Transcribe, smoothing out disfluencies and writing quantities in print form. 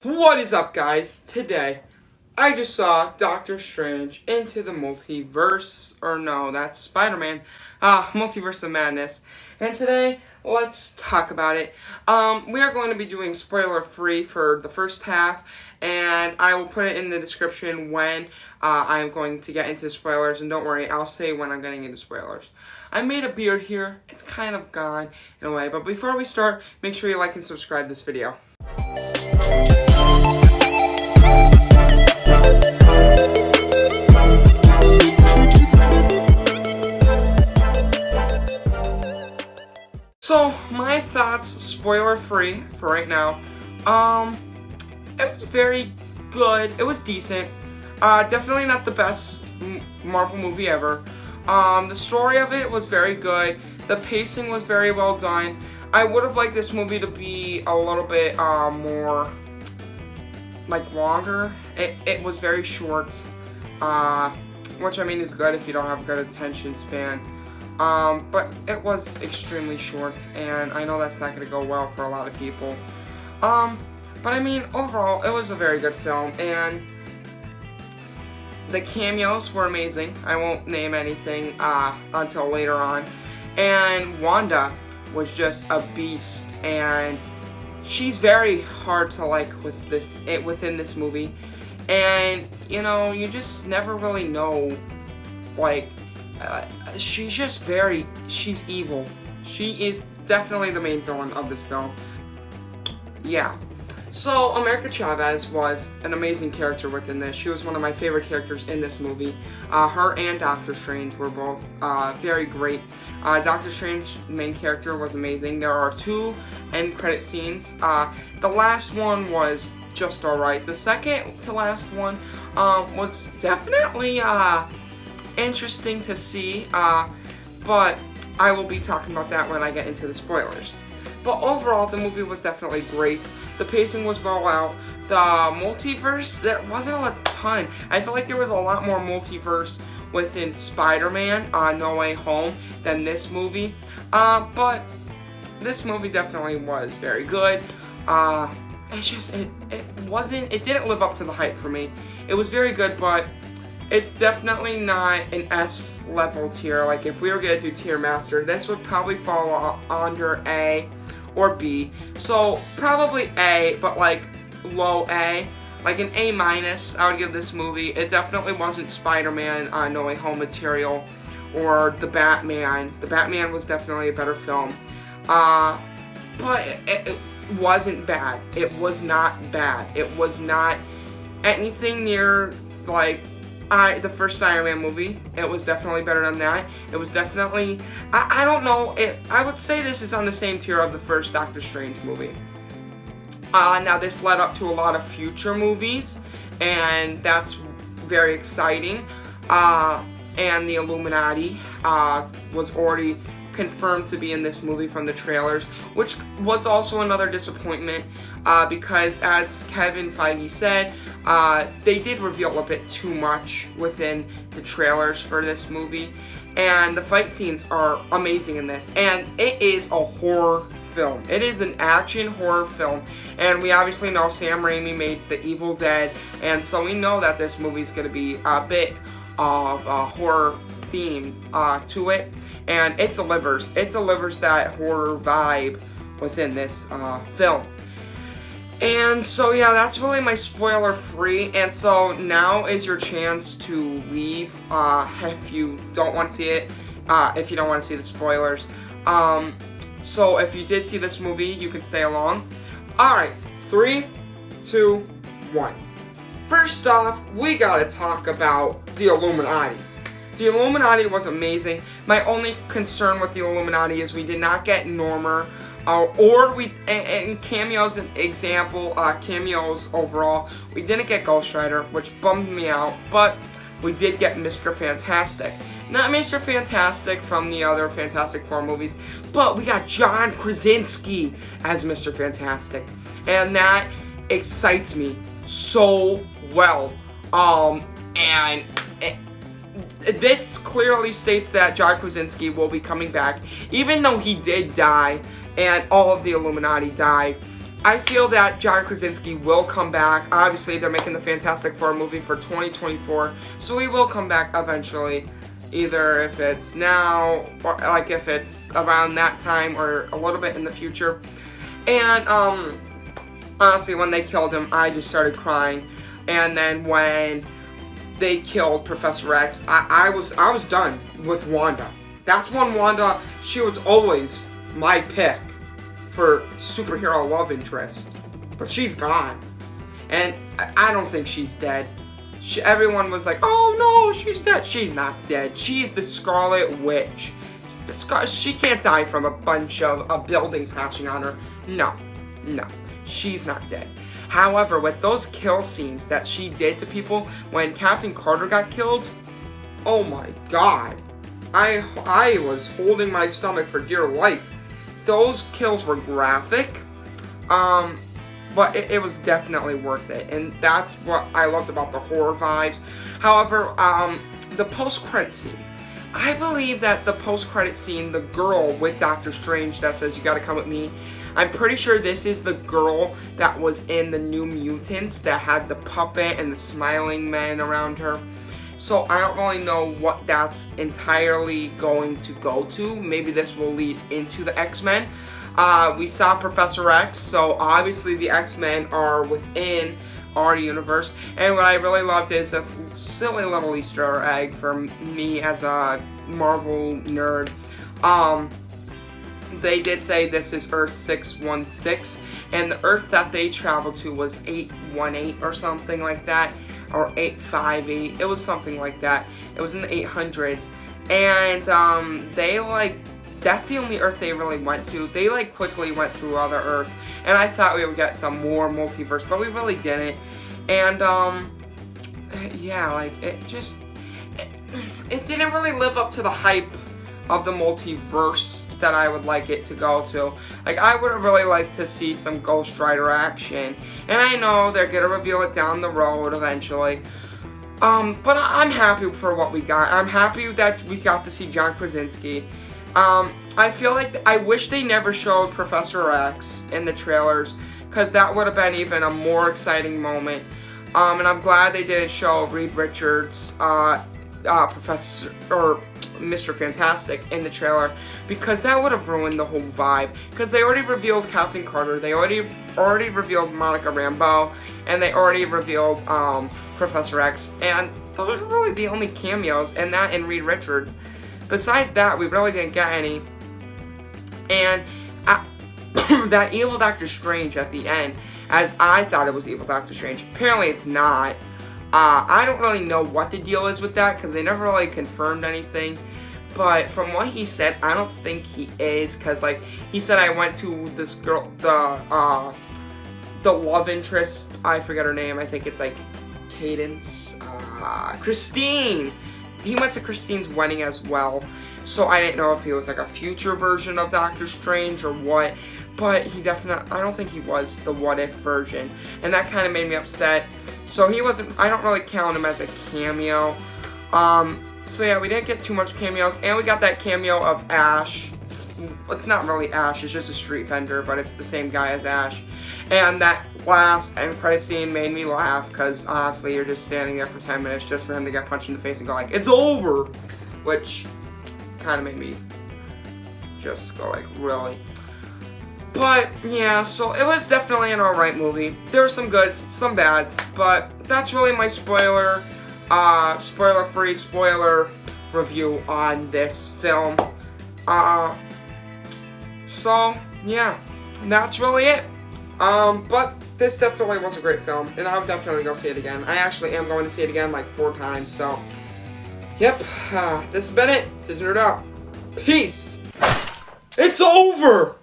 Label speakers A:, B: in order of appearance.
A: What is up, guys? Today, I just saw Doctor Strange Into the Multiverse, or no, that's Spider-Man, Multiverse of Madness. And today, let's talk about it. We are going to be doing spoiler-free for the first half, and I will put it in the description when I'm going to get into spoilers, and don't worry, I'll say when I'm getting into spoilers. I made a beard here. It's kind of gone in a way, but before we start, make sure you like and subscribe this video. So, my thoughts, spoiler-free for right now. It was very good. It was decent. Definitely not the best Marvel movie ever. The story of it was very good. The pacing was very well done. I would have liked this movie to be a little bit more, longer. It was very short, which I mean is good if you don't have a good attention span. But it was extremely short, and I know that's not going to go well for a lot of people. But I mean, overall, it was a very good film, and the cameos were amazing. I won't name anything until later on. And Wanda was just a beast, and she's very hard to like within this movie. And you know, you just never really know, she's evil. She is definitely the main villain of this film. Yeah. So, America Chavez was an amazing character within this. She was one of my favorite characters in this movie. Her and Doctor Strange were both very great. Doctor Strange's main character was amazing. There are two end credit scenes. The last one was just alright. The second to last one was definitely interesting to see, but I will be talking about that when I get into the spoilers. But overall, the movie was definitely great. The pacing was well out. The multiverse, there wasn't a ton. I feel like there was a lot more multiverse within Spider-Man No Way Home than this movie. But this movie definitely was very good. It didn't live up to the hype for me. It was very good, but it's definitely not an S level tier. Like, if we were gonna do tier master, this would probably fall under A or B. So probably A, but like low A, like an A minus. I would give this movie. It definitely wasn't Spider-Man No Way Home material or the Batman. The Batman was definitely a better film, but it wasn't bad. It was not bad. It was not anything near the first Iron Man movie. It was definitely better than that. It was definitely, I don't know, I would say this is on the same tier of the first Doctor Strange movie. Now this led up to a lot of future movies, and that's very exciting. And the Illuminati was already confirmed to be in this movie from the trailers, which was also another disappointment, because as Kevin Feige said, they did reveal a bit too much within the trailers for this movie, and the fight scenes are amazing in this, and it is a horror film. It is an action horror film, and we obviously know Sam Raimi made The Evil Dead, and so we know that this movie is going to be a bit of a horror theme to it, and it delivers. It delivers that horror vibe within this film. And so yeah, that's really my spoiler free, and so now is your chance to leave if you don't want to see it, if you don't want to see the spoilers. So if you did see this movie, you can stay along. Alright, 3, 2, 1. First off, we gotta talk about the Illuminati. The Illuminati was amazing. My only concern with the Illuminati is we did not get Norma, and cameos, cameos overall. We didn't get Ghost Rider, which bummed me out, but we did get Mr. Fantastic. Not Mr. Fantastic from the other Fantastic Four movies, but we got John Krasinski as Mr. Fantastic, and that excites me so well. And this clearly states that John Krasinski will be coming back, even though he did die and all of the Illuminati died. I feel that John Krasinski will come back. Obviously, they're making the Fantastic Four movie for 2024, so he will come back eventually. Either if it's now, or like if it's around that time, or a little bit in the future. And honestly, when they killed him, I just started crying. And then when they killed Professor X, I was done with Wanda. That's when Wanda, she was always my pick for superhero love interest, but she's gone, and I don't think she's dead. Everyone was like, "Oh no, she's dead." She's not dead. She's the Scarlet Witch. She can't die from a bunch of a building crashing on her. No, she's not dead. However, with those kill scenes that she did to people when Captain Carter got killed, oh my God, I was holding my stomach for dear life. Those kills were graphic, but it was definitely worth it, and that's what I loved about the horror vibes. However, the post-credit scene. I believe that the post-credit scene, the girl with Doctor Strange that says, "You gotta come with me," I'm pretty sure this is the girl that was in the New Mutants that had the puppet and the smiling men around her. So I don't really know what that's entirely going to go to. Maybe this will lead into the X-Men. We saw Professor X, so obviously the X-Men are within our universe. And what I really loved is a silly little Easter egg for me as a Marvel nerd. They did say this is Earth 616, and the Earth that they traveled to was 818 or something like that, or 858. It was something like that. It was in the 800s, and that's the only Earth they really went to. They quickly went through other Earths, and I thought we would get some more multiverse, but we really didn't. And yeah, it didn't really live up to the hype of the multiverse that I would like it to go to. I would have really liked to see some Ghost Rider action, and I know they're gonna reveal it down the road eventually. But I'm happy for what we got. I'm happy that we got to see John Krasinski. I feel like I wish they never showed Professor X in the trailers, because that would have been even a more exciting moment. And I'm glad they didn't show Reed Richards, Professor or Mr. Fantastic in the trailer, because that would have ruined the whole vibe. Because they already revealed Captain Carter, they already revealed Monica Rambeau, and they already revealed Professor X, and those are really the only cameos, and that and Reed Richards. Besides that, we really didn't get any. And that evil Doctor Strange at the end, as I thought it was evil Doctor Strange, apparently it's not. I don't really know what the deal is with that, because they never really confirmed anything. But from what he said, I don't think he is, because he said, I went to this girl, the love interest, I forget her name, I think it's Cadence, Christine. He went to Christine's wedding as well, so I didn't know if he was a future version of Doctor Strange or what, but he definitely, I don't think he was the what if version, and that kind of made me upset. So he wasn't, I don't really count him as a cameo. So yeah, we didn't get too much cameos, and we got that cameo of Ash. It's not really Ash, it's just a street vendor, but it's the same guy as Ash. And that last end credit scene made me laugh, because honestly, you're just standing there for 10 minutes just for him to get punched in the face and go it's over! Which kind of made me just go really. But yeah, so it was definitely an alright movie. There were some goods, some bads, but that's really my spoiler-free spoiler review on this film. So yeah, that's really it. But this definitely was a great film, and I'll definitely go see it again. I actually am going to see it again 4 times, so yep, this has been it. This is Nerd Out. Peace! It's over!